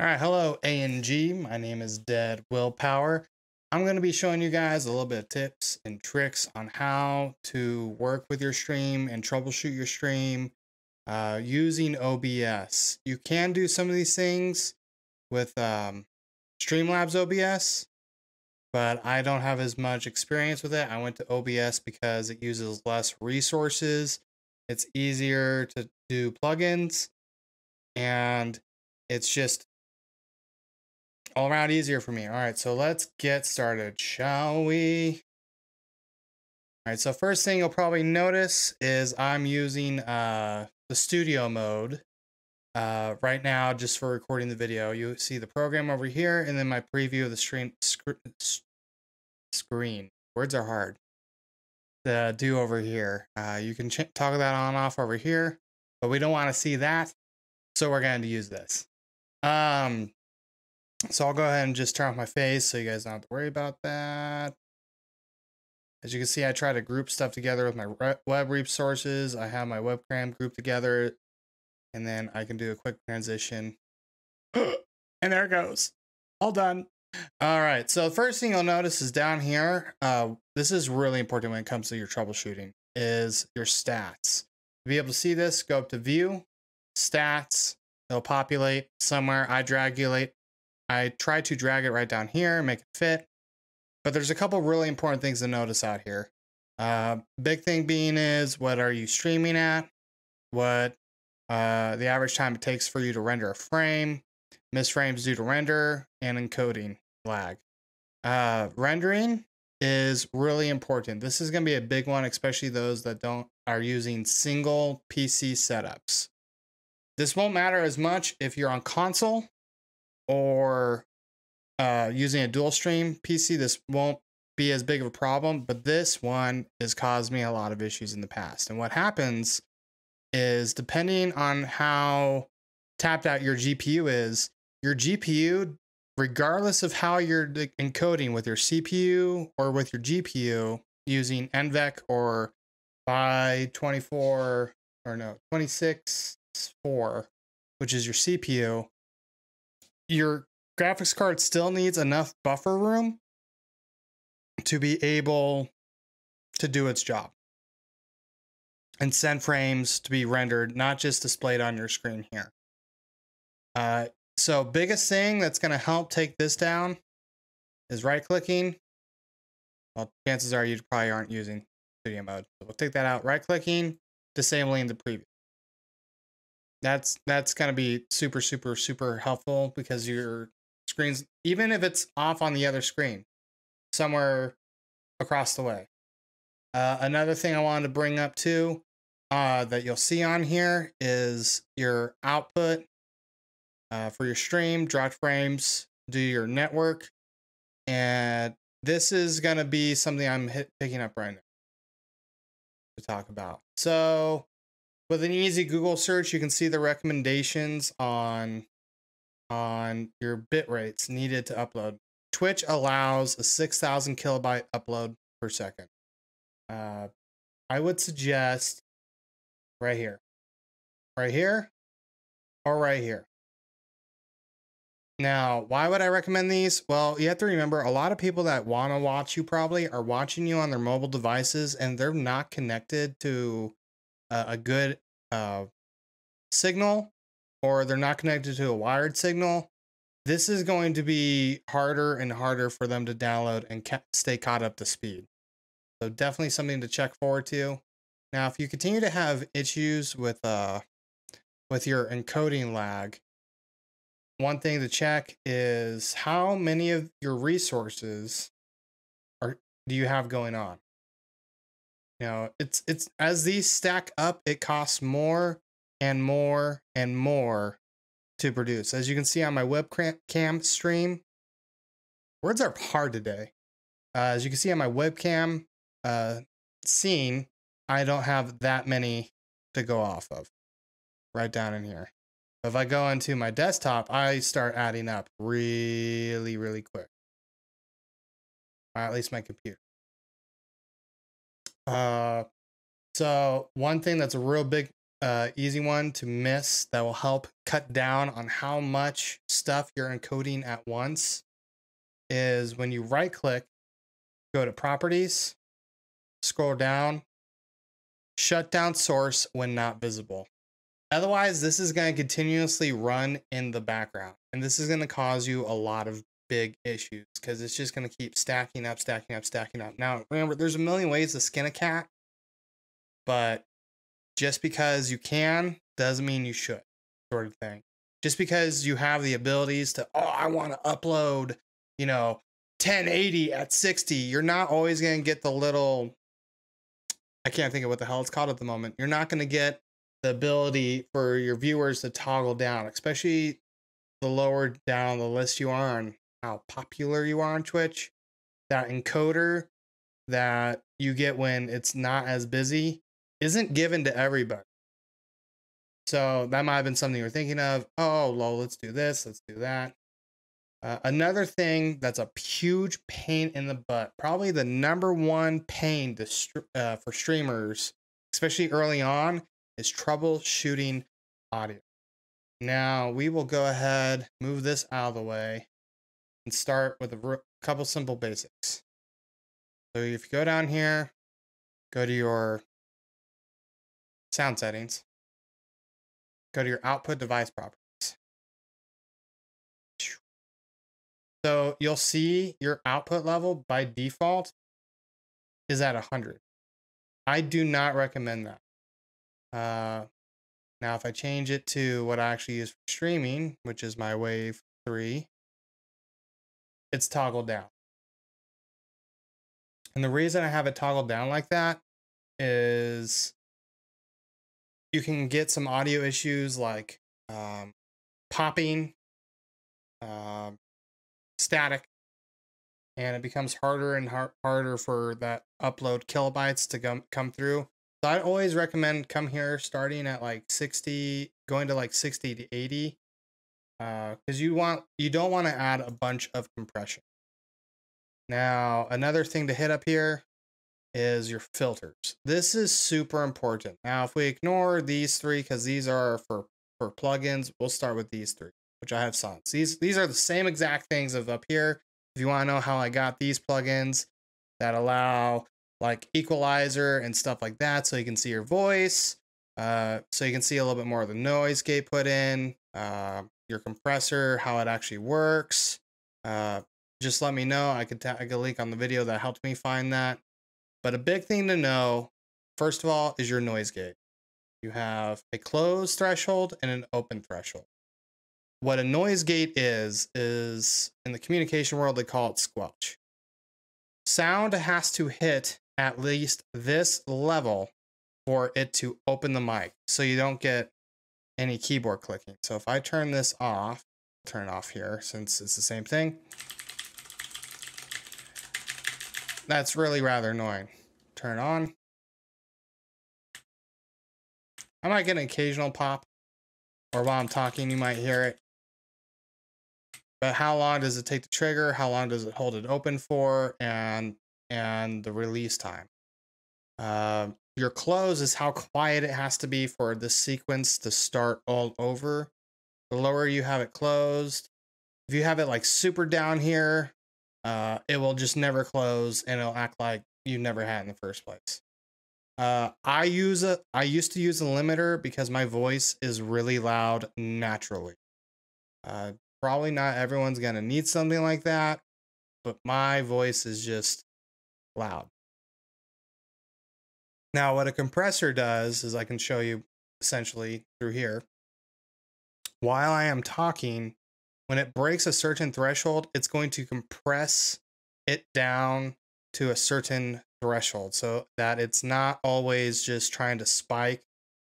All right, hello A&G. My name is Deadwillpower. I'm going to be showing you guys a little bit of tips and tricks on how to work with your stream and troubleshoot your stream using OBS. You can do some of these things with Streamlabs OBS, but I don't have as much experience with it. I went to OBS because it uses less resources. It's easier to do plugins, and it's just all around easier for me. All right, so let's get started, shall we? All right, so first thing you'll probably notice is I'm using the studio mode right now just for recording the video. You see the program over here and then my preview of the screen. Words are hard to do over here. You can toggle that on off over here, but we don't want to see that, so we're going to use this. So I'll go ahead and just turn off my face so you guys don't have to worry about that. As you can see, I try to group stuff together with my web resources. I have my webcam grouped together, and then I can do a quick transition. And there it goes. All done. All right, so the first thing you'll notice is down here, this is really important when it comes to your troubleshooting, is your stats. To be able to see this, go up to View, Stats. It'll populate somewhere. I try to drag it right down here, make it fit. But there's a couple really important things to notice out here. Big thing being is, what are you streaming at? What the average time it takes for you to render a frame, missed frames due to render, and encoding lag. Rendering is really important. This is going to be a big one, especially those that are using single PC setups. This won't matter as much if you're on console or using a dual stream PC. This won't be as big of a problem, but this one has caused me a lot of issues in the past. And what happens is, depending on how tapped out your GPU is, your GPU, regardless of how you're encoding with your CPU or with your GPU using NVENC or by 26.4, which is your CPU, your graphics card still needs enough buffer room to be able to do its job and send frames to be rendered, not just displayed on your screen here. So biggest thing that's going to help take this down is right-clicking. Well, chances are you probably aren't using studio mode. So we'll take that out. Right-clicking, disabling the preview. That's going to be super, super, super helpful, because your screens, even if it's off on the other screen somewhere across the way. Another thing I wanted to bring up too, that you'll see on here, is your output for your stream, draw frames, do your network. And this is going to be something I'm picking up right now to talk about. So with an easy Google search, you can see the recommendations on your bit rates needed to upload. Twitch allows a 6,000 kilobyte upload per second. I would suggest right here, or right here. Now, why would I recommend these? Well, you have to remember, a lot of people that want to watch you probably are watching you on their mobile devices, and they're not connected to a good signal, or they're not connected to a wired signal. This is going to be harder and harder for them to download and stay caught up to speed. So definitely something to check forward to. Now, if you continue to have issues with your encoding lag, one thing to check is how many of your resources do you have going on. You know, it's as these stack up, it costs more and more and more to produce. As you can see on my webcam stream, words are hard today. As you can see on my webcam scene, I don't have that many to go off of right down in here. If I go into my desktop, I start adding up really, really quick. Or at least my computer. So one thing that's a real big easy one to miss that will help cut down on how much stuff you're encoding at once is when you right click, go to properties, scroll down, shut down source when not visible. Otherwise, this is going to continuously run in the background, and this is going to cause you a lot of big issues because it's just going to keep stacking up, stacking up, stacking up. Now, remember, there's a million ways to skin a cat, but just because you can doesn't mean you should, sort of thing. Just because you have the abilities to, oh, I want to upload, 1080 at 60, you're not always going to get the little, I can't think of what the hell it's called at the moment. You're not going to get the ability for your viewers to toggle down, especially the lower down the list you are on, how popular you are on Twitch. That encoder that you get when it's not as busy isn't given to everybody. So that might have been something you're thinking of. Oh, well, let's do this, let's do that. Another thing that's a huge pain in the butt, probably the number one pain for streamers, especially early on, is troubleshooting audio. Now we will go ahead, move this out of the way, and start with a couple simple basics. So if you go down here, go to your sound settings, go to your output device properties. So you'll see your output level by default is at 100. I do not recommend that. Now, if I change it to what I actually use for streaming, which is my Wave 3, it's toggled down. And the reason I have it toggled down like that is you can get some audio issues like popping, static, and it becomes harder and harder for that upload kilobytes to come through. So I always recommend come here starting at like 60, going to like 60 to 80, because you don't want to add a bunch of compression. Now, another thing to hit up here is your filters. This is super important. Now, if we ignore these three, because these are for plugins, we'll start with these three, which I have songs. These are the same exact things of up here. If you want to know how I got these plugins that allow like equalizer and stuff like that, so you can see your voice, so you can see a little bit more of the noise gate put in, your compressor, how it actually works. Just let me know. I could link on the video that helped me find that. But a big thing to know, first of all, is your noise gate. You have a closed threshold and an open threshold. What a noise gate is in the communication world, they call it squelch. Sound has to hit at least this level for it to open the mic, so you don't get any keyboard clicking. So if I turn this off, turn it off here since it's the same thing. That's really rather annoying. Turn it on. I might get an occasional pop, or while I'm talking, you might hear it. But how long does it take to trigger? How long does it hold it open for? And the release time. Your close is how quiet it has to be for this sequence to start all over. The lower you have it closed, if you have it like super down here, it will just never close and it'll act like you never had it in the first place. I used to use a limiter because my voice is really loud naturally. Probably not everyone's gonna need something like that, but my voice is just loud. Now, what a compressor does is I can show you essentially through here. While I am talking, when it breaks a certain threshold, it's going to compress it down to a certain threshold so that it's not always just trying to spike.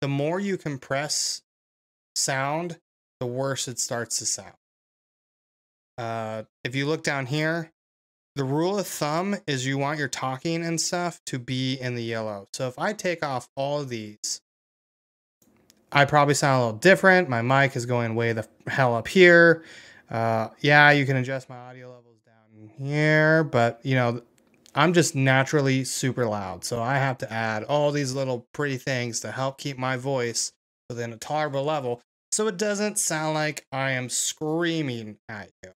The more you compress sound, the worse it starts to sound. If you look down here, the rule of thumb is you want your talking and stuff to be in the yellow. So if I take off all of these, I probably sound a little different. My mic is going way the hell up here. Yeah, you can adjust my audio levels down here, but I'm just naturally super loud. So I have to add all these little pretty things to help keep my voice within a tolerable level so it doesn't sound like I am screaming at you.